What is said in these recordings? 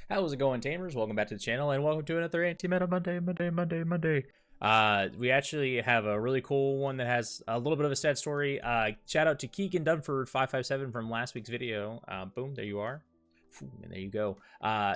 How's it going, Tamers? Welcome back to the channel, and welcome to another Anti-Meta Monday. We actually have a really cool one that has a little bit of a sad story. Shout out to Keegan Dunford 557 from last week's video. Boom, there you are. And there you go.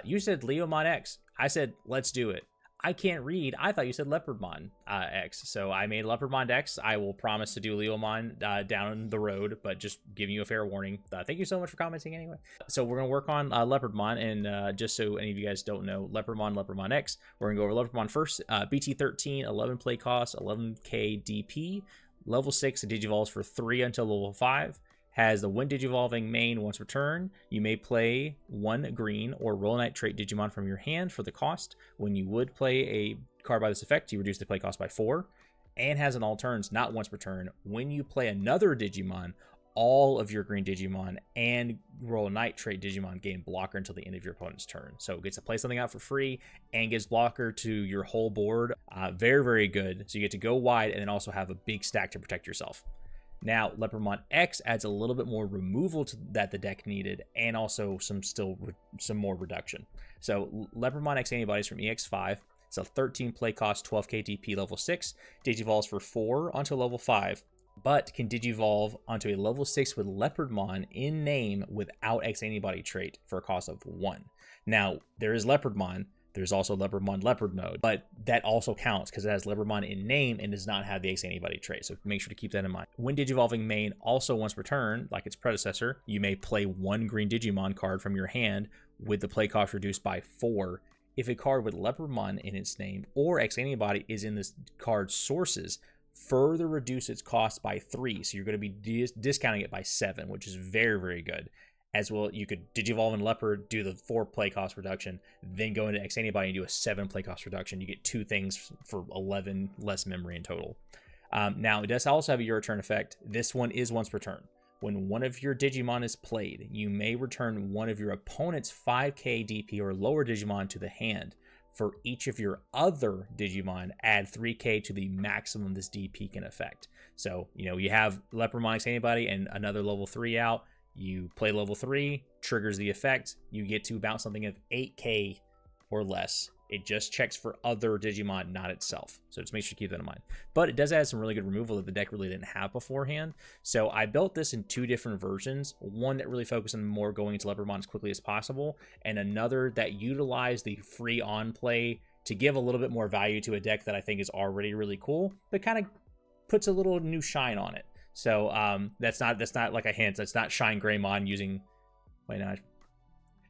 You said Leopardmon X. I said, let's do it. I can't read. I thought you said Leopardmon X. So I made Leopardmon X. I will promise to do Leomon down the road, but just giving you a fair warning. Thank you so much for commenting anyway. So we're going to work on Leopardmon, and just so any of you guys don't know, Leopardmon X, we're going to go over Leopardmon first. BT13, 11 play cost, 11k DP, level 6, it digivolves for 3 until level 5. Has the when digivolving main once per turn. You may play one green or roll night trait Digimon from your hand for the cost. When you would play a card by this effect, you reduce the play cost by 4. And has an all turns, not once per turn. When you play another Digimon, all of your green Digimon and roll night trait Digimon gain blocker until the end of your opponent's turn. So it gets to play something out for free and gives blocker to your whole board. Very, very good. So you get to go wide and then also have a big stack to protect yourself. Now, Leopardmon X adds a little bit more removal that the deck needed, and also some more reduction. So Leopardmon X antibodies from EX5. It's a 13 play cost, 12k DP, level 6. Digivolves for 4 onto level 5, but can digivolve onto a level 6 with Leopardmon in name without X antibody trait for a cost of 1. Now, there is Leopardmon. There's also Leopardmon Leopard mode, but that also counts because it has Leopardmon in name and does not have the X antibody trait. So make sure to keep that in mind. When digivolving main, also once per turn, like its predecessor, you may play one green Digimon card from your hand with the play cost reduced by 4. If a card with Leopardmon in its name or X antibody is in this card's sources, further reduce its cost by 3. So you're going to be discounting it by 7, which is very, very good. As well, you could digivolve in Leopard, do the 4 play cost reduction, then go into X antibody and do a 7 play cost reduction. You get 2 things for 11 less memory in total. Now, it does also have a your turn effect. This one is once per turn. When one of your Digimon is played, you may return one of your opponent's 5k DP or lower Digimon to the hand. For each of your other Digimon, add 3k to the maximum this DP can affect. So, you have Leopardmon X antibody and another level 3 out. You play level 3, triggers the effect, you get to bounce something of 8k or less. It just checks for other Digimon, not itself. So just make sure to keep that in mind. But it does add some really good removal that the deck really didn't have beforehand. So I built this in 2 different versions. One that really focused on more going into Leopardmon as quickly as possible, and another that utilized the free on play to give a little bit more value to a deck that I think is already really cool, but kind of puts a little new shine on it. So that's not like a hint. That's not Shine Greymon using. Wait,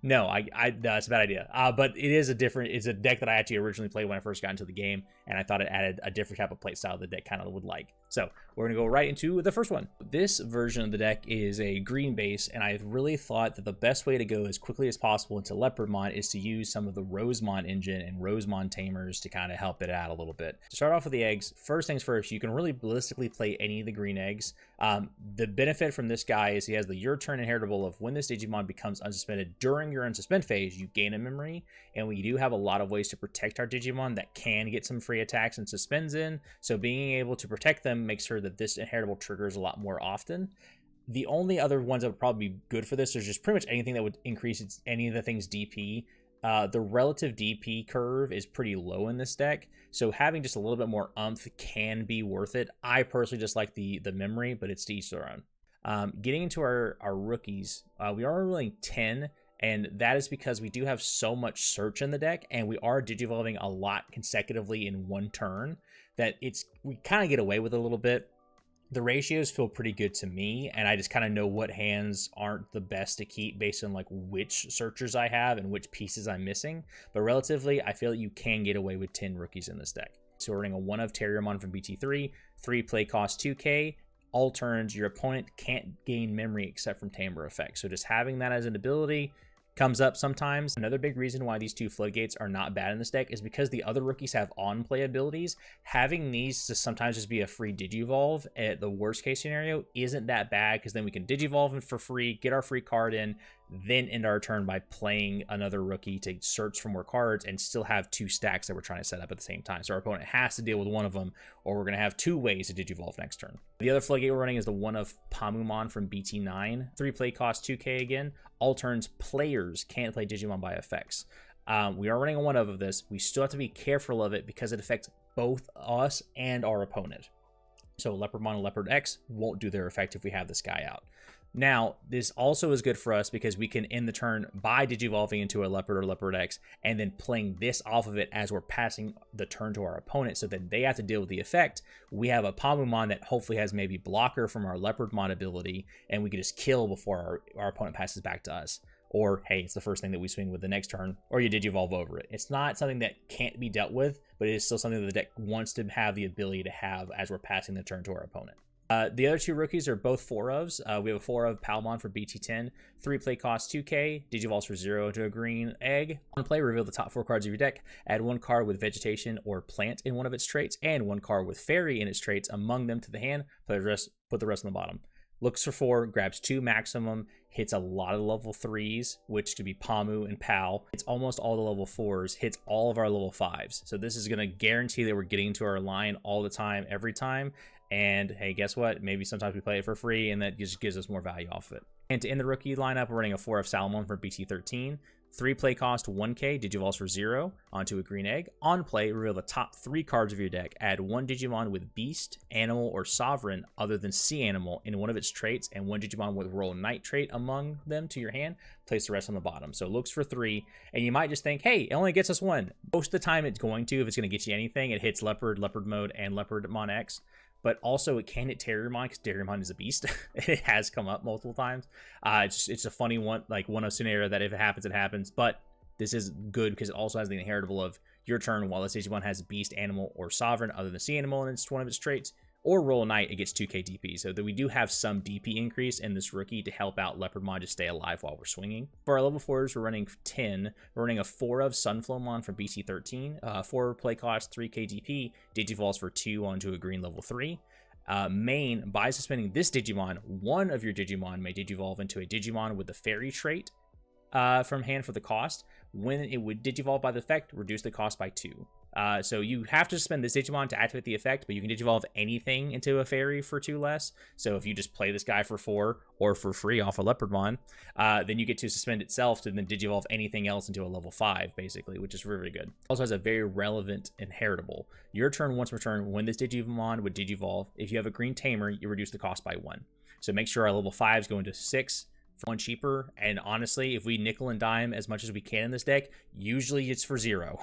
no, that's a bad idea. But it is it's a deck that I actually originally played when I first got into the game, and I thought it added a different type of play style the deck kind of would like. So we're gonna go right into the first one. This version of the deck is a green base, and I really thought that the best way to go as quickly as possible into Leopardmon is to use some of the Rosemon engine and Rosemon tamers to kind of help it out a little bit. To start off with the eggs, first things first, you can really ballistically play any of the green eggs. The benefit from this guy is he has the your turn inheritable of when this Digimon becomes unsuspended during your unsuspend phase, you gain a memory, and we do have a lot of ways to protect our Digimon that can get some free attacks and suspends in, so being able to protect them makes sure that this inheritable triggers a lot more often. The only other ones that would probably be good for this is just pretty much anything that would increase any of the things DP. The relative DP curve is pretty low in this deck, so having just a little bit more umph can be worth it. I personally just like the memory, but it's to each their own. Getting into our rookies, we are rolling 10, and that is because we do have so much search in the deck, and we are digivolving a lot consecutively in one turn that we kind of get away with it a little bit. The ratios feel pretty good to me, and I just kind of know what hands aren't the best to keep based on like which searchers I have and which pieces I'm missing. But relatively, I feel that you can get away with 10 rookies in this deck. So we're running a 1 of Terriermon from BT3, 3 play cost 2k. All turns, your opponent can't gain memory except from tamer effects. So just having that as an ability comes up sometimes. Another big reason why these 2 floodgates are not bad in this deck is because the other rookies have on-play abilities. Having these to sometimes just be a free digivolve at the worst case scenario isn't that bad, because then we can digivolve for free, get our free card in, then end our turn by playing another rookie to search for more cards and still have 2 stacks that we're trying to set up at the same time. So our opponent has to deal with one of them, or we're going to have 2 ways to digivolve next turn. The other floodgate we're running is the 1 of Pamumon from BT9. 3 play cost 2k again. All turns, players can't play Digimon by effects. We are running a 1 of this. We still have to be careful of it because it affects both us and our opponent. So Leopardmon and Leopard X won't do their effect if we have this guy out. Now, this also is good for us because we can end the turn by digivolving into a Leopard or Leopard X and then playing this off of it as we're passing the turn to our opponent so that they have to deal with the effect. We have a Palmumon that hopefully has maybe blocker from our Leopardmon ability, and we can just kill before our opponent passes back to us. Or, hey, it's the first thing that we swing with the next turn, or you digivolve over it. It's not something that can't be dealt with, but it is still something that the deck wants to have the ability to have as we're passing the turn to our opponent. The other 2 rookies are both 4-ofs. We have a 4-of Palmon for BT10. 3 play cost 2k, digivolves for 0 to a green egg. On play, reveal the top 4 cards of your deck. Add 1 card with vegetation or plant in one of its traits, and 1 card with fairy in its traits among them to the hand. Put the rest on the bottom. Looks for 4, grabs 2 maximum, hits a lot of level 3s, which could be Pamu and Pal. It's almost all the level 4s, hits all of our level 5s. So this is going to guarantee that we're getting into our line all the time, every time. And hey, guess what? Maybe sometimes we play it for free, and that just gives us more value off of it. And to end the rookie lineup, we're running a 4 of Salamon for BT13. 3 play cost 1k, digivolves for 0 onto a green egg. On play, reveal the top 3 cards of your deck. Add 1 Digimon with Beast, Animal, or Sovereign other than Sea Animal in one of its traits, and 1 Digimon with Roll Knight trait among them to your hand. Place the rest on the bottom. So it looks for 3, and you might just think, hey, it only gets us 1. Most of the time it's going to, if it's going to get you anything, it hits Leopard, Leopard Mode, and Leopardmon X. But also it can hit Terriermon because Terriermon is a beast. It has come up multiple times. It's a funny one, like 1-of scenario that if it happens, it happens. But this is good because it also has the inheritable of your turn while this Digimon has Beast, Animal, or Sovereign other than Sea Animal and it's one of its traits. Or Roll a Knight, it gets 2k DP. So that we do have some DP increase in this rookie to help out Leopardmon to stay alive while we're swinging. For our level 4s, we're running 10. We're running a 4 of Sunflowmon from BT13. 4 play cost, 3k DP. Digivolves for 2 onto a green level 3. Main, by suspending this Digimon, 1 of your Digimon may digivolve into a Digimon with the fairy trait from hand for the cost. When it would digivolve by the effect, reduce the cost by 2. So you have to suspend this Digimon to activate the effect, but you can digivolve anything into a fairy for 2 less. So if you just play this guy for 4 or for free off a Leopardmon, then you get to suspend itself to then digivolve anything else into a level 5, basically, which is really good. Also has a very relevant inheritable. Your turn once per turn, when this Digimon would digivolve, if you have a green tamer, you reduce the cost by 1. So make sure our level 5s go into 6. 1 cheaper, and honestly, if we nickel and dime as much as we can in this deck, usually it's for 0.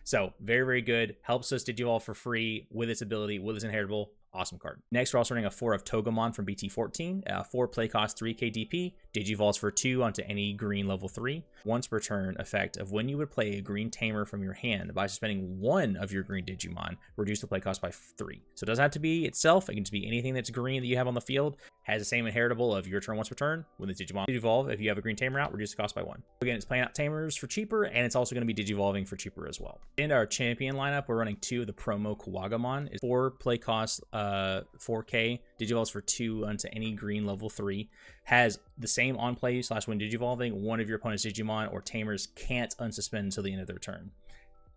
So very, very good. Helps us to do all for free with its ability, with its inheritable. Awesome card. Next, we're also running a 4 of Togemon from BT14. 4 play cost 3k DP. Digivolves for 2 onto any green level 3. Once per turn effect of when you would play a green tamer from your hand by suspending 1 of your green Digimon, reduce the play cost by 3. So it doesn't have to be itself. It can just be anything that's green that you have on the field. Has the same inheritable of your turn once per turn. When the Digimon digivolve, if you have a green tamer out, reduce the cost by 1. Again, it's playing out tamers for cheaper, and it's also going to be digivolving for cheaper as well. In our champion lineup, we're running 2 of the promo Kawagamon. It's 4 play cost 4k, digivolves for 2 onto any green level 3. Has the same on play / when digivolving, 1 of your opponent's Digimon or tamers can't unsuspend until the end of their turn.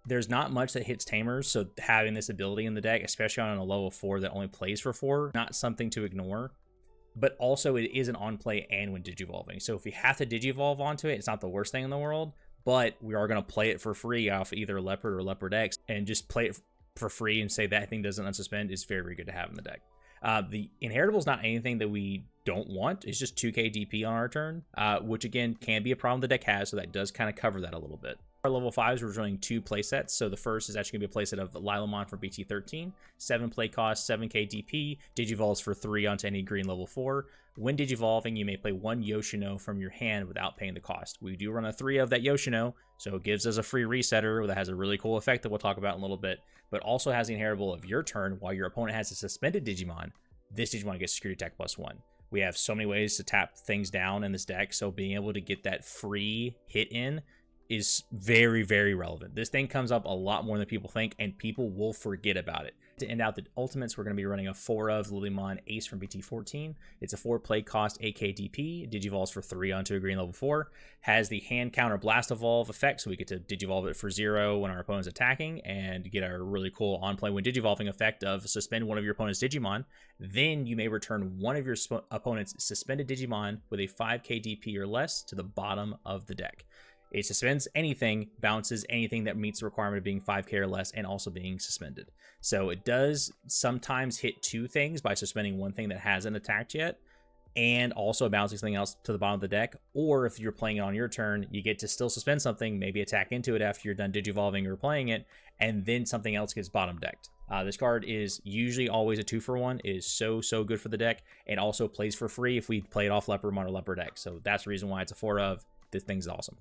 There's not much that hits tamers, so having this ability in the deck, especially on a level 4 that only plays for 4, not something to ignore. But also it is an on play and when digivolving. So if we have to digivolve onto it, it's not the worst thing in the world, but we are going to play it for free off either Leopard or Leopard X, and just play it for free and say that thing doesn't unsuspend is very, very good to have in the deck. The inheritable is not anything that we don't want. It's just 2k DP on our turn, which again can be a problem the deck has, so that does kind of cover that a little bit. Our level 5s, we're running 2 playsets. So the first is actually going to be a playset of Lilamon for BT13. 7 play cost, 7k DP, digivolves for 3 onto any green level 4. When digivolving, you may play 1 Yoshino from your hand without paying the cost. We do run a 3 of that Yoshino, so it gives us a free resetter that has a really cool effect that we'll talk about in a little bit, but also has the inheritable of your turn while your opponent has a suspended Digimon. This Digimon gets security attack +1. We have so many ways to tap things down in this deck, so being able to get that free hit in is very, very relevant. This thing comes up a lot more than people think, and people will forget about it. To end out the ultimates, we're going to be running a 4 of Lilymon Ace from BT14. It's a 4 play cost 8k DP, digivolves for 3 onto a green level 4. Has the hand counter blast evolve effect, so we get to digivolve it for 0 when our opponent's attacking, and get our really cool on play when digivolving effect of suspend 1 of your opponent's Digimon. Then you may return 1 of your opponent's suspended Digimon with a 5k DP or less to the bottom of the deck. It suspends anything, bounces anything that meets the requirement of being 5k or less, and also being suspended. So it does sometimes hit 2 things by suspending one thing that hasn't attacked yet, and also bouncing something else to the bottom of the deck. Or if you're playing it on your turn, you get to still suspend something, maybe attack into it after you're done digivolving or playing it, and then something else gets bottom decked. This card is usually always a 2-for-1. It is so good for the deck, and also plays for free if we play it off Leopardmon or Leopard deck. So that's the reason why it's a 4 of. This thing's awesome.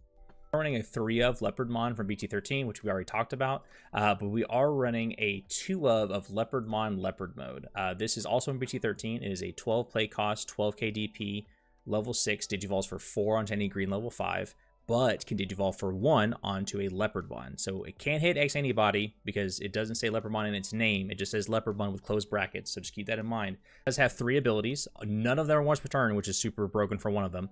We're running a 3 of Leopardmon from BT13, which we already talked about, but we are running a 2 of Leopardmon Leopard mode. This is also in BT13. It is a 12 play cost, 12k DP, level 6, digivolves for 4 onto any green level 5, but can digivolve for 1 onto a Leopardmon. So it can't hit X anybody because it doesn't say Leopardmon in its name. It just says Leopardmon with closed brackets, so just keep that in mind. It does have 3 abilities. None of them are once per turn, which is super broken for one of them.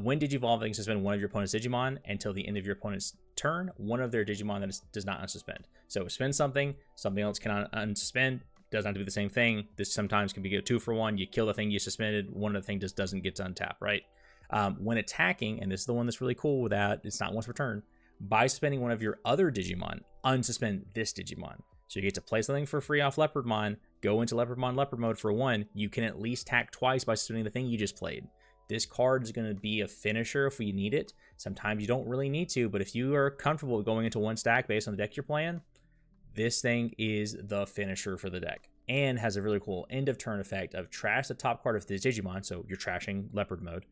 When digivolving, suspend one of your opponent's Digimon until the end of your opponent's turn. One of their Digimon that does not unsuspend. So suspend something else cannot unsuspend. Doesn't have to be the same thing. This sometimes can be a 2-for-1. You kill the thing you suspended, one of the thing just doesn't get to untap, right? When attacking, and this is the one that's really cool with that, it's not once per turn, by suspending one of your other Digimon, unsuspend this Digimon. So you get to play something for free off Leopardmon, go into Leopardmon Leopard mode for 1, you can at least attack twice by suspending the thing you just played. This card is going to be a finisher if we need it. Sometimes you don't really need to, but if you are comfortable going into 1 stack based on the deck you're playing, this thing is the finisher for the deck. And has a really cool end of turn effect of trash the top card of this Digimon, so you're trashing Leopard mode,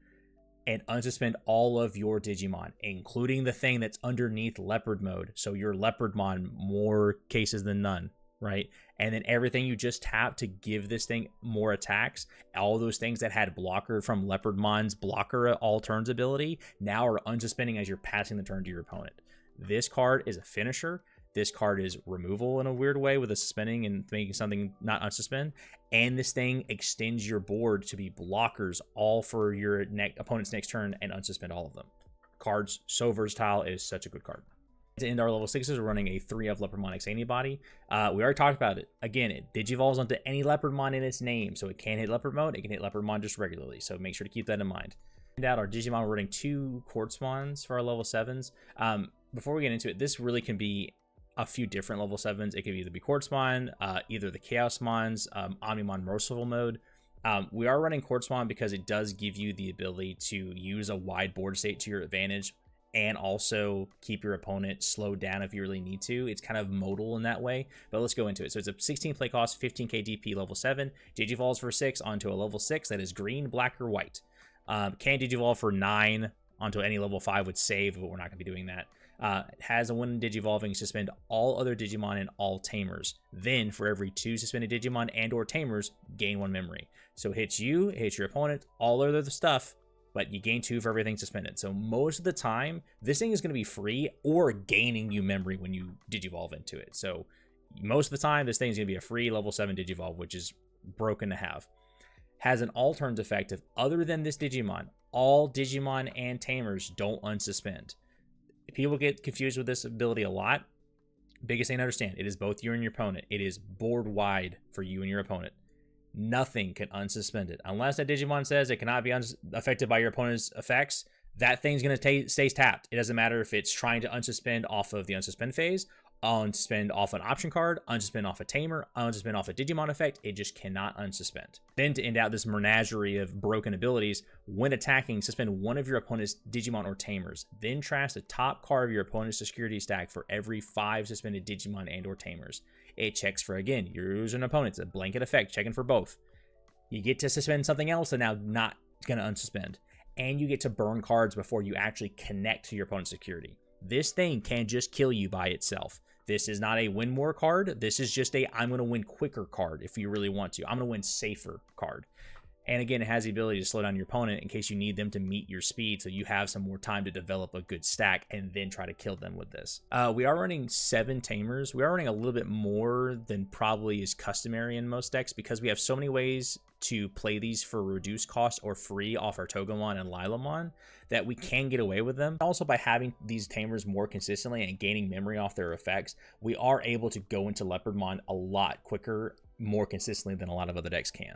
and unsuspend all of your Digimon, including the thing that's underneath Leopard mode. So your Leopardmon, more cases than none, right? And then everything you just tap to give this thing more attacks, all those things that had blocker from Leopardmon's blocker all turns ability, now are unsuspending as you're passing the turn to your opponent. This card is a finisher. This card is removal in a weird way with a suspending and making something not unsuspend. And this thing extends your board to be blockers all for your opponent's next turn and unsuspend all of them. Card's so versatile. It is such a good card. To end our level 6s, we're running a 3 of Leopardmon X Antibody. We already talked about it. Again, it digivolves onto any Leopardmon in its name. So it can hit Leopard mode. It can hit Leopardmon just regularly. So make sure to keep that in mind. And out our Digimon, we're running 2 Quartzmons for our level 7s. Before we get into it, this really can be a few different level 7s. It could either be Quartzmon, either the Chaosmons, Omnimon Merciful mode. We are running Quartzmon because it does give you the ability to use a wide board state to your advantage and also keep your opponent slowed down if you really need to. It's kind of modal in that way, but let's go into it. So it's a 16 play cost, 15k DP, level 7. Digivolves for 6 onto a level 6 that is green, black, or white. Can digivolve for 9 onto any level 5 with save, but we're not going to be doing that. It has a when digivolving, suspend all other Digimon and all Tamers. Then, for every 2 suspended Digimon and or Tamers, gain 1 memory. So it hits you, it hits your opponent, all other stuff, but you gain 2 for everything suspended. So most of the time, this thing is going to be free or gaining you memory when you digivolve into it. So most of the time, this thing is going to be a free level 7 digivolve, which is broken to have. Has an all turns effect of, other than this Digimon, all Digimon and Tamers don't unsuspend. People get confused with this ability a lot. Biggest thing to understand, it is both you and your opponent. It is board wide for you and your opponent. Nothing can unsuspend it. Unless that Digimon says it cannot be affected by your opponent's effects, that thing's going to stay tapped. It doesn't matter if it's trying to unsuspend off of the unsuspend phase, unsuspend off an option card, unsuspend off a Tamer, unsuspend off a Digimon effect. It just cannot unsuspend. Then to end out this menagerie of broken abilities, when attacking, suspend one of your opponent's Digimon or Tamers. Then trash the top card of your opponent's security stack for every 5 suspended Digimon and or Tamers. It checks for, again, your user and opponent. It's a blanket effect, checking for both. You get to suspend something else and now not going to unsuspend. And you get to burn cards before you actually connect to your opponent's security. This thing can just kill you by itself. This is not a win more card. This is just a I'm going to win quicker card if you really want to. I'm going to win safer card. And again, it has the ability to slow down your opponent in case you need them to meet your speed, so you have some more time to develop a good stack and then try to kill them with this. We are running 7 Tamers. We are running a little bit more than probably is customary in most decks because we have so many ways to play these for reduced cost or free off our Togemon and Lilamon that we can get away with them. Also, by having these Tamers more consistently and gaining memory off their effects, we are able to go into Leopardmon a lot quicker, more consistently than a lot of other decks can.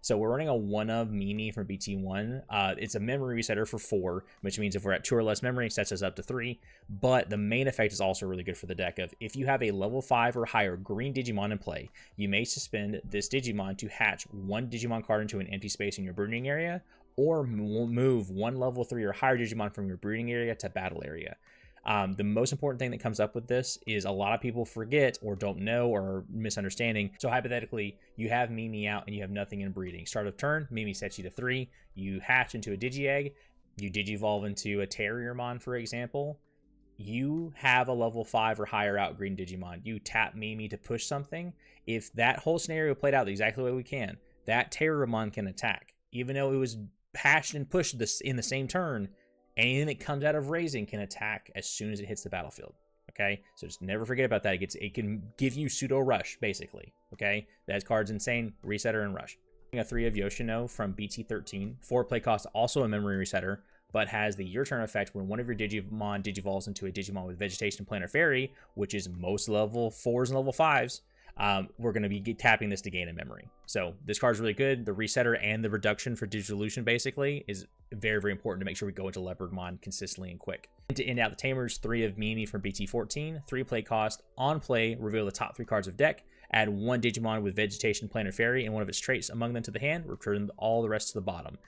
So we're running a 1 of Mimi from BT1. It's a memory resetter for 4, which means if we're at 2 or less memory, it sets us up to 3. But the main effect is also really good for the deck of if you have a level 5 or higher green Digimon in play, you may suspend this Digimon to hatch 1 Digimon card into an empty space in your breeding area, or move 1 level 3 or higher Digimon from your breeding area to battle area. The most important thing that comes up with this is a lot of people forget or don't know or are misunderstanding. So hypothetically, you have Mimi out and you have nothing in breeding. Start of turn, Mimi sets you to 3. You hatch into a Digi-Egg. You Digivolve into a Terriermon, for example. You have a level 5 or higher out green Digimon. You tap Mimi to push something. If that whole scenario played out exactly the way we can, that Terriermon can attack. Even though it was hatched and pushed in the same turn, anything that comes out of raising can attack as soon as it hits the battlefield. Okay, so just never forget about that. It can give you pseudo rush, basically. Okay, that card's insane. Resetter and rush. A 3 of Yoshino from BT13. 4 play cost, also a memory resetter, but has the your turn effect when one of your Digimon digivolves into a Digimon with Vegetation, Plant, or Fairy, which is most level 4s and level 5s. We're going to be tapping this to gain a memory. So this card's really good. The resetter and the reduction for Digivolution basically is very, very important to make sure we go into Leopardmon consistently and quick. And to end out the Tamers, 3 of Mimi from BT14, 3 play cost. On play, reveal the top 3 cards of deck. Add 1 Digimon with Vegetation, Plant, or Fairy and one of its traits among them to the hand. Return all the rest to the bottom.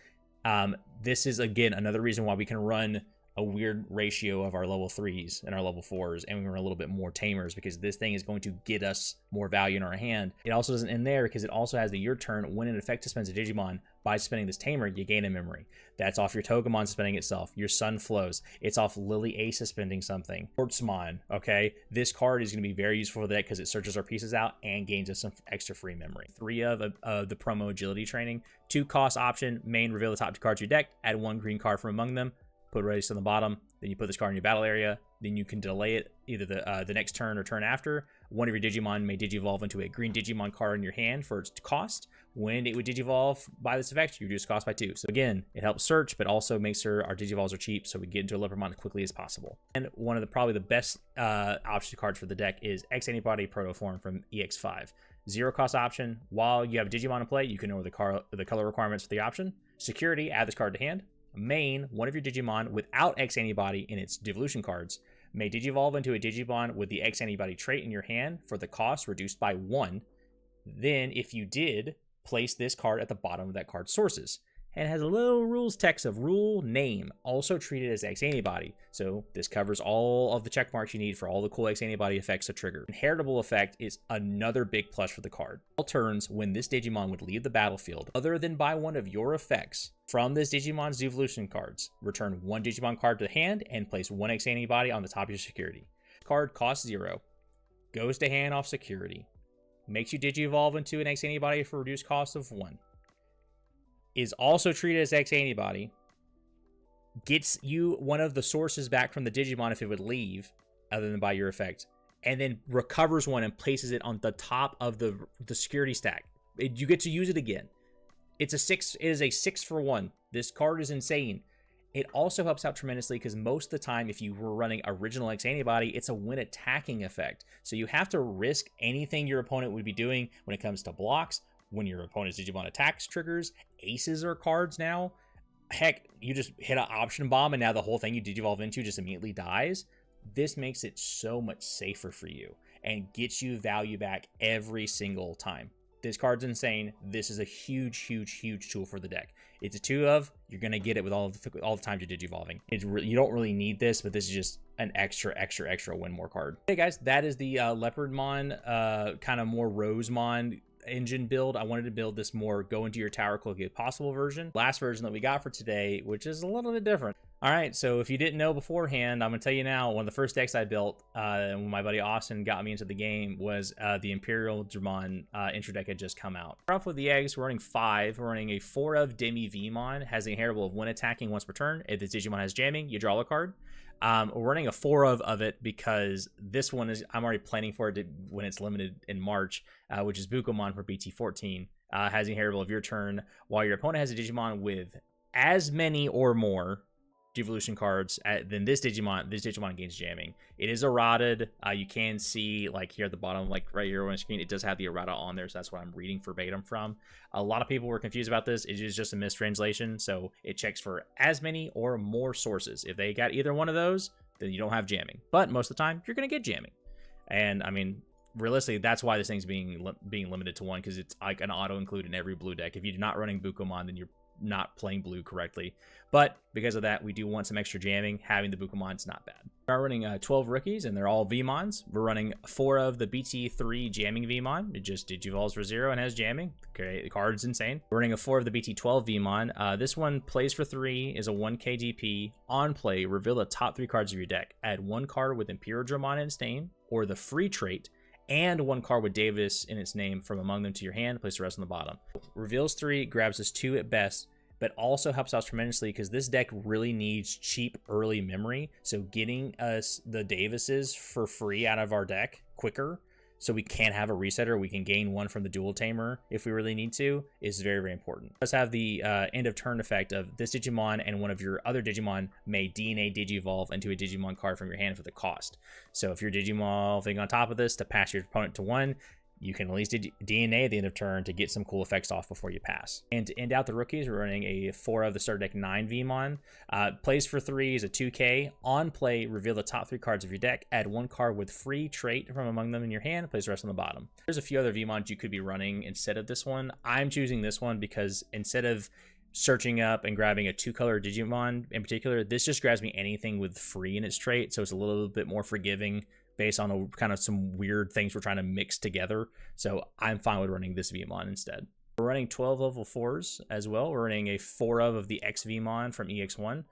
This is, again, another reason why we can run a weird ratio of our level 3s and our level 4s, and we run a little bit more Tamers because this thing is going to get us more value in our hand. It also doesn't end there because it also has the your turn. When an effect suspends a Digimon, by suspending this Tamer, you gain a memory. That's off your Togemon suspending itself, your Sun Flows. It's off Lily A suspending something. Schwartzmon, okay? This card is going to be very useful for that because it searches our pieces out and gains us some extra free memory. 3 of the promo agility training. 2 cost option, main, reveal the top 2 cards of your deck, add 1 green card from among them. Put race on the bottom, then you put this card in your battle area, then you can delay it either the next turn or turn after. One of your Digimon may Digivolve into a green Digimon card in your hand for its cost. When it would Digivolve by this effect, you reduce cost by 2. So again, it helps search, but also makes sure our Digivolves are cheap so we get into a Leopardmon as quickly as possible. And one of the probably the best option cards for the deck is X Antibody Protoform from EX5. 0 cost option. While you have Digimon in play, you can know the color requirements for the option. Security, add this card to hand. Main, one of your Digimon without X Antibody in its Devolution cards may Digivolve into a Digimon with the X Antibody trait in your hand for the cost reduced by 1. Then, if you did, place this card at the bottom of that card's sources. And it has a little rules text of rule name, also treated as X Antibody. So this covers all of the check marks you need for all the cool X Antibody effects to trigger. Inheritable effect is another big plus for the card. All turns when this Digimon would leave the battlefield, other than by one of your effects from this Digimon's Devolution cards, return 1 Digimon card to hand and place 1 X Antibody on the top of your security. Card costs 0, goes to hand off security, makes you Digivolve into an X Antibody for reduced cost of 1. Is also treated as X Antibody, gets you one of the sources back from the Digimon if it would leave, other than by your effect, and then recovers one and places it on the top of the security stack. You get to use it again. It is a 6 for 1. This card is insane. It also helps out tremendously because most of the time, if you were running original X Antibody, it's a when attacking effect. So you have to risk anything your opponent would be doing when it comes to blocks. When your opponent's Digimon attacks triggers, aces are cards now. Heck, you just hit an option bomb and now the whole thing you Digivolve into just immediately dies. This makes it so much safer for you and gets you value back every single time. This card's insane. This is a huge, huge, huge tool for the deck. It's a 2 of, you're going to get it with all the times you're Digivolving. You don't really need this, but this is just an extra win more card. Hey guys, that is the Leopardmon, kind of more Rosemon engine build. I wanted to build this more go into your tower quickly as possible version. Last version that we got for today, which is a little bit different. All right, so if you didn't know beforehand, I'm gonna tell you now, one of the first decks I built when my buddy Austin got me into the game was the Imperial Dramon intro deck had just come out. Start off with the eggs, we're running 5. We're running a 4 of Demi Vmon, has the inheritable of when attacking once per turn. If the Digimon has jamming, you draw a card. We're running a 4 of it because this one is, I'm already planning for it when it's limited in March, which is Bukomon for BT14. Has the inheritable of your turn. While your opponent has a Digimon with as many or more Devolution cards, then this Digimon gains jamming. It is errated. You can see like here at the bottom, like right here on the screen, it does have the errata on there, so that's what I'm reading verbatim from. A lot of people were confused about this. It is just a mistranslation, so it checks for as many or more sources. If they got either one of those, then you don't have jamming. But most of the time, you're gonna get jamming. And I mean, realistically, that's why this thing's being limited to one, because it's like an auto include in every blue deck. If you're not running Bukomon, then you're not playing blue correctly. But because of that, we do want some extra jamming. Having the Bukomon's not bad. We're running 12 rookies, and they're all Vmons. We're running 4 of the BT3 jamming Vmon. It just digivolves for 0 and has jamming. Okay, the card's insane. We're running a 4 of the BT12 Vmon. This one plays for 3, is a 1k DP. On play, reveal the top 3 cards of your deck. Add 1 card with Imperiodramon in its name, or the free trait, and 1 card with Davis in its name from among them to your hand. Place the rest on the bottom. Reveals 3, grabs us 2 at best, but also helps us tremendously because this deck really needs cheap early memory. So getting us the Davises for free out of our deck quicker, so we can have a resetter, we can gain 1 from the dual tamer if we really need to, is very, very important. It does have the end of turn effect of this Digimon and one of your other Digimon may DNA Digivolve into a Digimon card from your hand for the cost. So if you're Digivolving on top of this to pass your opponent to 1, you can at least DNA at the end of turn to get some cool effects off before you pass. And to end out the rookies, we're running a 4 of the starter deck 9 Vmon. Plays for 3 is a 2k. On play, reveal the top 3 cards of your deck. Add 1 card with free trait from among them in your hand. Place the rest on the bottom. There's a few other Vmons you could be running instead of this one. I'm choosing this one because instead of searching up and grabbing a 2-color Digimon in particular, this just grabs me anything with free in its trait, so it's a little bit more forgiving based on kind of some weird things we're trying to mix together. So I'm fine with running this Vmon instead. We're running 12 level 4s as well. We're running a 4 of the X Vmon from EX1.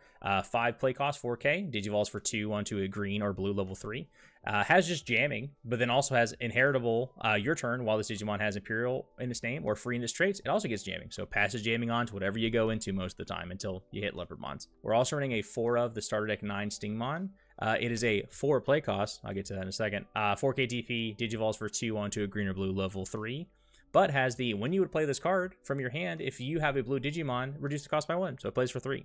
5 play cost, 4k. Digivolves for 2 onto a green or blue level 3. Has just jamming, but then also has inheritable your turn while this Digimon has Imperial in its name or free in its traits. It also gets jamming, so passes jamming on to whatever you go into most of the time until you hit Leopardmons. We're also running a 4 of the starter deck 9 Stingmon. It is a 4 play cost. I'll get to that in a second. 4k DP, Digivolves for 2 onto a green or blue level 3. But has the, when you would play this card from your hand, if you have a blue Digimon, reduce the cost by 1. So it plays for 3.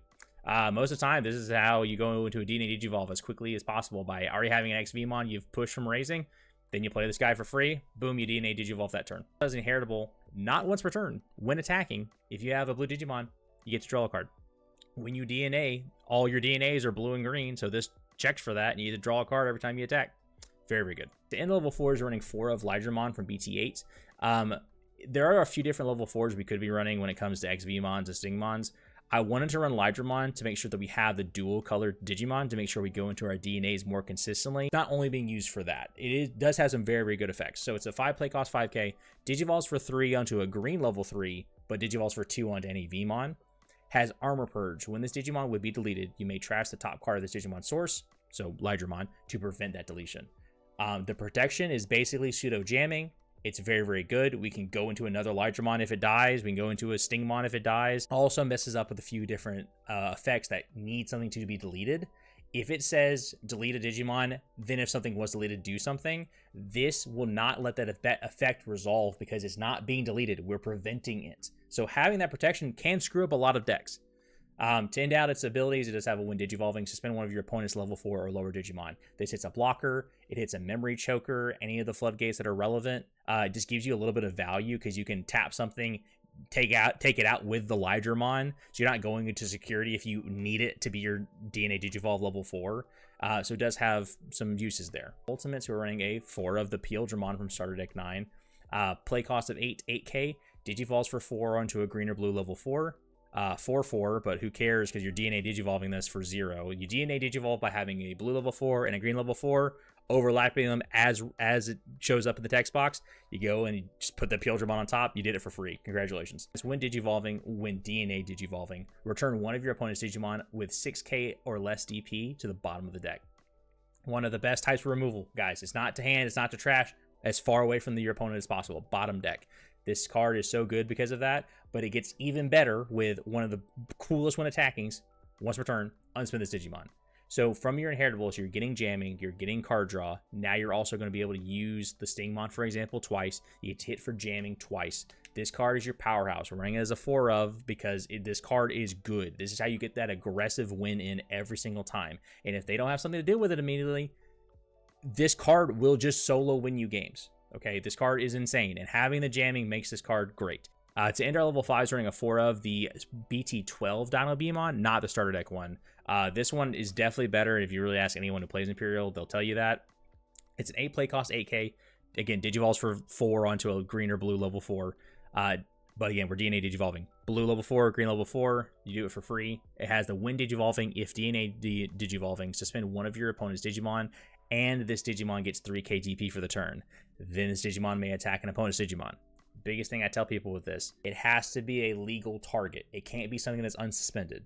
Most of the time, this is how you go into a DNA Digivolve as quickly as possible. By already having an X Vmon you've pushed from raising, then you play this guy for free. Boom, you DNA Digivolve that turn. It does inheritable not once per turn. When attacking, if you have a blue Digimon, you get to draw a card. When you DNA, all your DNAs are blue and green, so this checks for that, and you get to draw a card every time you attack. Very, very good. The end level 4 is running 4 of Leopardmon from BT8. There are a few different level 4s we could be running when it comes to XVmons and Stingmons. I wanted to run Leopardmon to make sure that we have the dual colored Digimon to make sure we go into our DNAs more consistently. Not only being used for that, does have some very, very good effects. So it's a 5 play cost 5k, Digivolves for 3 onto a green level 3, but Digivolves for 2 onto any Vmon. Has Armor Purge. When this Digimon would be deleted, you may trash the top card of this Digimon source, so Leopardmon, to prevent that deletion. The protection is basically pseudo jamming. It's very, very good. We can go into another Leopardmon if it dies. We can go into a Stingmon if it dies. Also messes up with a few different effects that need something to be deleted. If it says delete a Digimon, then if something was deleted, do something. This will not let that effect resolve because it's not being deleted. We're preventing it. So having that protection can screw up a lot of decks. To end out its abilities, it does have a when Digivolving, suspend one of your opponent's level 4 or lower Digimon. This hits a blocker, it hits a memory choker, any of the floodgates that are relevant. It just gives you a little bit of value because you can tap something, take it out with the Leopardmon, so you're not going into security if you need it to be your DNA Digivolve level 4. So it does have some uses there. Ultimates, we're running a 4 of the Imperiodramon from starter deck 9. Play cost of 8k, Digivolves for 4 onto a green or blue level 4. 4/4, but who cares because you're DNA Digivolving this for 0. You DNA Digivolve by having a blue level 4 and a green level 4, overlapping them as it shows up in the text box. You go and you just put the Imperiodramon on top. You did it for free. Congratulations. It's when Digivolving, when DNA Digivolving. Return one of your opponent's Digimon with 6k or less DP to the bottom of the deck. One of the best types of removal, guys. It's not to hand, it's not to trash. As far away from your opponent as possible. Bottom deck. This card is so good because of that, but it gets even better with one of the coolest when attackings, once per turn, unspin this Digimon. So from your inheritables, you're getting jamming, you're getting card draw. Now you're also going to be able to use the Stingmon, for example, twice. You get to hit for jamming twice. This card is your powerhouse. We're running it as a 4 of because this card is good. This is how you get that aggressive win in every single time. And if they don't have something to do with it immediately, this card will just solo win you games. Okay, this card is insane, and having the jamming makes this card great. To end our level 5s, running a 4 of the BT12 Digimon, not the starter deck one. This one is definitely better. If you really ask anyone who plays Imperial, they'll tell you that. It's an 8 play cost, 8k. Again, Digivolves for 4 onto a green or blue level 4. But again, we're DNA Digivolving. Blue level 4, green level 4, you do it for free. It has the Win Digivolving if DNA Digivolving. Suspend one of your opponent's Digimon, and this Digimon gets 3k DP for the turn. Then this Digimon may attack an opponent's Digimon. Biggest thing I tell people with this, it has to be a legal target. It can't be something that's unsuspended,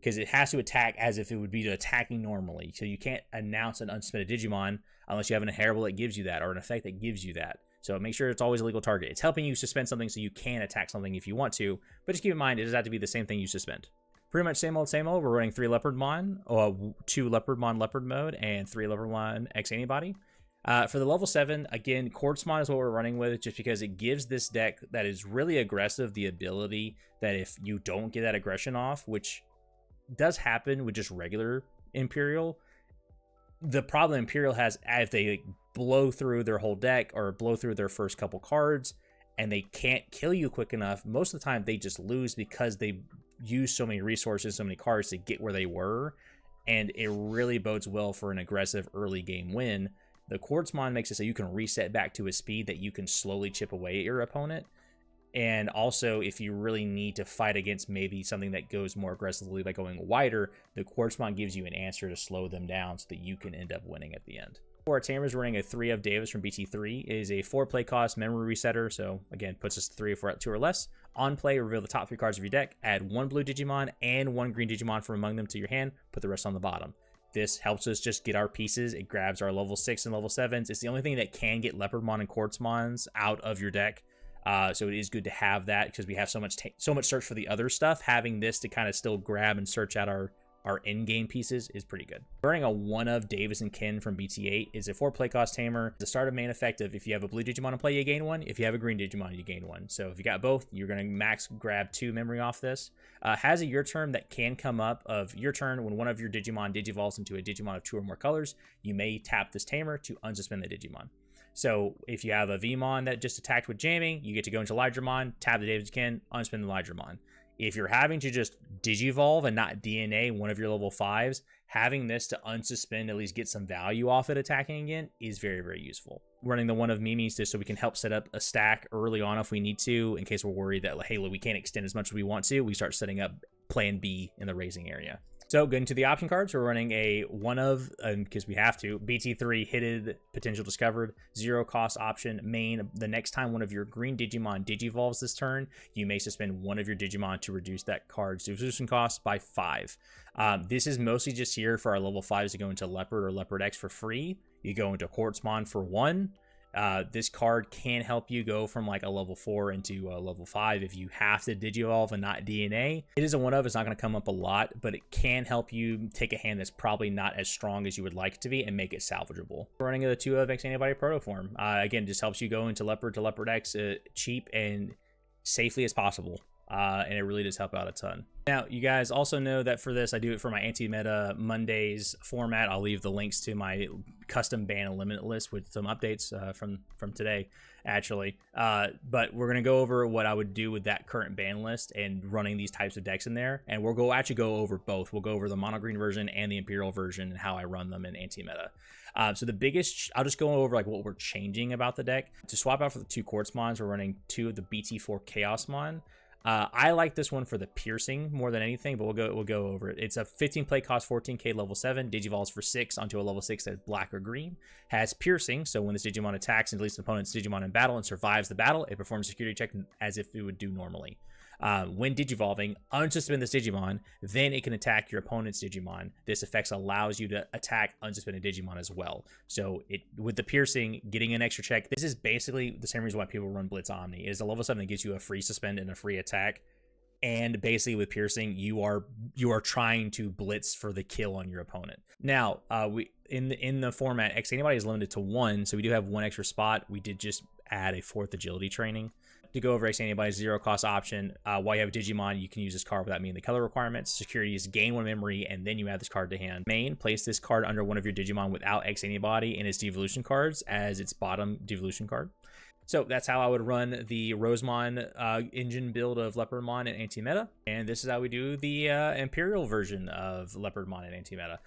because it has to attack as if it would be attacking normally. So you can't announce an unsuspended Digimon unless you have an inheritable that gives you that, or an effect that gives you that. So make sure it's always a legal target. It's helping you suspend something so you can attack something if you want to, but just keep in mind it does have to be the same thing you suspend. Pretty much same old, same old. We're running 3 Leopardmon, 2 Leopardmon Leopard mode, and 3 Leopardmon X Antibody. For the level 7, again, Quartzmon is what we're running with, just because it gives this deck that is really aggressive the ability that if you don't get that aggression off, which does happen with just regular Imperial, the problem Imperial has, if they blow through their whole deck or blow through their first couple cards and they can't kill you quick enough, most of the time they just lose because they use so many resources, so many cards to get where they were, and it really bodes well for an aggressive early game win. The Quartzmon makes it so you can reset back to a speed that you can slowly chip away at your opponent. And also, if you really need to fight against maybe something that goes more aggressively by going wider, the Quartzmon gives you an answer to slow them down so that you can end up winning at the end. For our Tamers, we're running a 3 of Davis from BT3. It is a 4 play cost memory resetter, so again, puts us 3 if we're at 2 or less. On play, reveal the top 3 cards of your deck, add 1 blue Digimon and 1 green Digimon from among them to your hand, put the rest on the bottom. This helps us just get our pieces. It grabs our level 6 and level 7s. It's the only thing that can get Leopardmon and Quartzmons out of your deck. So it is good to have that because we have so much search for the other stuff. Having this to kind of still grab and search out our in-game pieces is pretty good. Running a 1 of Davis and Kin from BT8 is a 4 play cost tamer. The start of main effective, if you have a blue Digimon in play, you gain 1. If you have a green Digimon, you gain 1. So if you got both, you're going to max grab 2 memory off this. Has a your turn that can come up of your turn when one of your Digimon digivolves into a Digimon of 2 or more colors. You may tap this tamer to unsuspend the Digimon. So if you have a Vmon that just attacked with jamming, you get to go into Lydramon, tap the Davis Kin, unsuspend the Lydramon. If you're having to just digivolve and not DNA one of your level 5s, having this to unsuspend, at least get some value off it attacking again, is very, very useful. Running the 1 of Mimi's just so we can help set up a stack early on if we need to, in case we're worried that, hey, we can't extend as much as we want to. We start setting up plan B in the raising area. So getting to the option cards, we're running a 1 of, because we have to, BT3 Hitted Potential Discovered, 0 cost option, main. The next time one of your green Digimon digivolves this turn, you may suspend one of your Digimon to reduce that card's substitution cost by 5. This is mostly just here for our level 5s to go into Leopard or Leopard X for free. You go into Quartzmon for 1. This card can help you go from like a level 4 into a level 5 if you have to digivolve and not DNA. It is a 1 of, it's not going to come up a lot, but it can help you take a hand that's probably not as strong as you would like it to be and make it salvageable. Running a 2 of X Antibody Protoform. Again, just helps you go into Leopard to Leopard X cheap and safely as possible. And it really does help out a ton. Now, you guys also know that for this, I do it for my Anti-Meta Mondays format. I'll leave the links to my custom ban and limit list with some updates from today, actually. But we're going to go over what I would do with that current ban list and running these types of decks in there. And we'll actually go over both. We'll go over the mono green version and the Imperial version and how I run them in Anti-Meta. So the biggest, I'll just go over like what we're changing about the deck. To swap out for the 2 Quartzmons, we're running 2 of the BT4 Chaosmon. I like this one for the piercing more than anything, but we'll go over it. It's a 15 play cost, 14k level 7. Digivolves for 6 onto a level 6 that's black or green. Has piercing, so when this Digimon attacks and deletes an opponent's Digimon in battle and survives the battle, it performs a security check as if it would do normally. When digivolving, unsuspend this Digimon, then it can attack your opponent's Digimon. This effect allows you to attack unsuspended Digimon as well. So with the piercing, getting an extra check, this is basically the same reason why people run Blitz Omni. It is a level 7 that gives you a free suspend and a free attack. And basically with piercing, you are trying to blitz for the kill on your opponent. Now, in the format, X Antibody is limited to 1, so we do have 1 extra spot. We did just add a 4th agility training. To go over X Antibody, zero cost option. While you have Digimon, you can use this card without meeting the color requirements. Security is gain 1 memory, and then you add this card to hand. Main, place this card under one of your Digimon without X Antibody in its devolution cards as its bottom devolution card. So that's how I would run the Rosemon engine build of Leopardmon and Anti-Meta. And this is how we do the Imperial version of Leopardmon and Anti-Meta.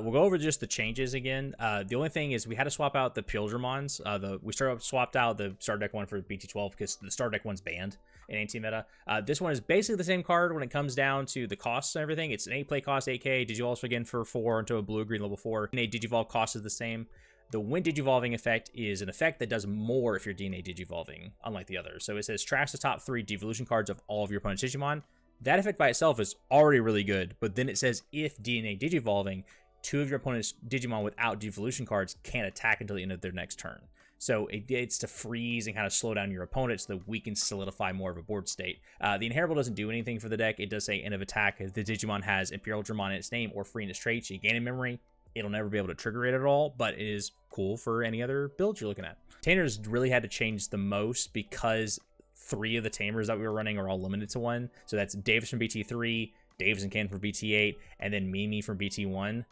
We'll go over just the changes again. The only thing is we had to swap out the Pilgermons. We swapped out the Star Deck one for BT12 because the Star Deck one's banned in Anti-Meta. This one is basically the same card when it comes down to the costs and everything. It's an 8-play cost, 8k. Digivolves again for 4 into a blue-green level 4. DNA Digivolve cost is the same. The when Digivolving effect is an effect that does more if you're DNA Digivolving, unlike the others. So it says trash the top 3 devolution cards of all of your opponent's Digimon. That effect by itself is already really good, but then it says if DNA Digivolving, 2 of your opponent's Digimon without devolution cards can't attack until the end of their next turn. So it's to freeze and kind of slow down your opponent so that we can solidify more of a board state. The Inheritable doesn't do anything for the deck. It does say end of attack. If the Digimon has Imperial Dramon in its name or free in its traits, you gain a memory. It'll never be able to trigger it at all, but it is cool for any other build you're looking at. Tamers really had to change the most because 3 of the Tamers that we were running are all limited to 1. So that's Davis from BT3, Davis and Ken from BT8, and then Mimi from BT1.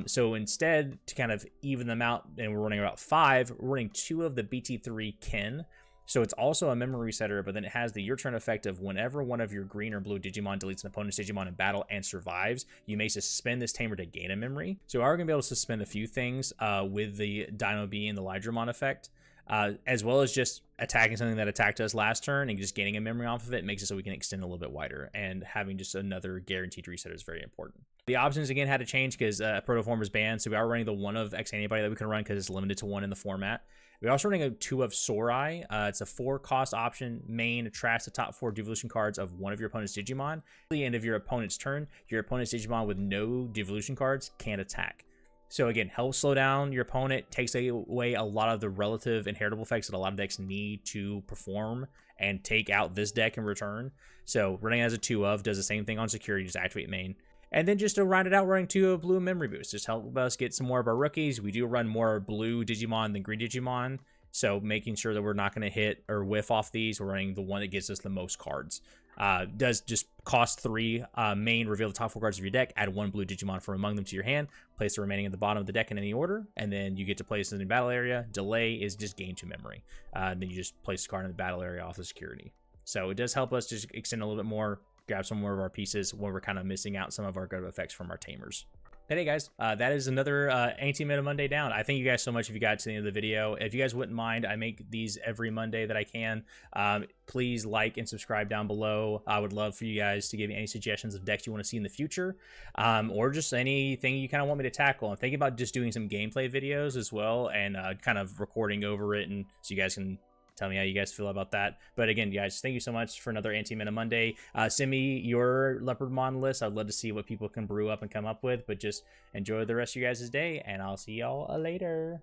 So instead, to kind of even them out, and we're running about 5, we're running 2 of the BT3 Ken. So it's also a memory resetter, but then it has the your turn effect of whenever one of your green or blue Digimon deletes an opponent's Digimon in battle and survives, you may suspend this Tamer to gain a memory. So we are going to be able to suspend a few things with the Dino B and the Lydramon effect, as well as just attacking something that attacked us last turn and just gaining a memory off of it makes it so we can extend a little bit wider, and having just another guaranteed reset is very important. The options again had to change because Protoform was banned, so we are running the 1 of X Antibody that we can run because it's limited to 1 in the format. We're also running a 2 of Sorai. It's a 4 cost option main, trash the top 4 devolution cards of one of your opponent's Digimon. At the end of your opponent's turn, your opponent's Digimon with no devolution cards can't attack. So again, helps slow down your opponent, takes away a lot of the relative inheritable effects that a lot of decks need to perform and take out this deck in return. So running as a 2 of does the same thing on security, just activate main. And then just to round it out, running 2 of blue memory boost. Just help us get some more of our rookies. We do run more blue Digimon than green Digimon. So making sure that we're not going to hit or whiff off these, we're running the one that gives us the most cards. Does just cost 3 main, reveal the top 4 cards of your deck, add 1 blue Digimon from among them to your hand, place the remaining at the bottom of the deck in any order, and then you get to place it in the battle area. Delay is just gain 2 memory. Then you just place the card in the battle area off the security. So it does help us just extend a little bit more, grab some more of our pieces when we're kind of missing out some of our good effects from our Tamers. But hey guys, that is another Anti-Meta Monday down. I thank you guys so much if you got to the end of the video. If you guys wouldn't mind, I make these every Monday that I can. Please like and subscribe down below. I would love for you guys to give me any suggestions of decks you want to see in the future, or just anything you kind of want me to tackle. I'm thinking about just doing some gameplay videos as well, and kind of recording over it, and so you guys can tell me how you guys feel about that. But again, guys, thank you so much for another Anti-Meta Monday. Send me your Leopardmon list. I'd love to see what people can brew up and come up with, but just enjoy the rest of you guys' day, and I'll see y'all later.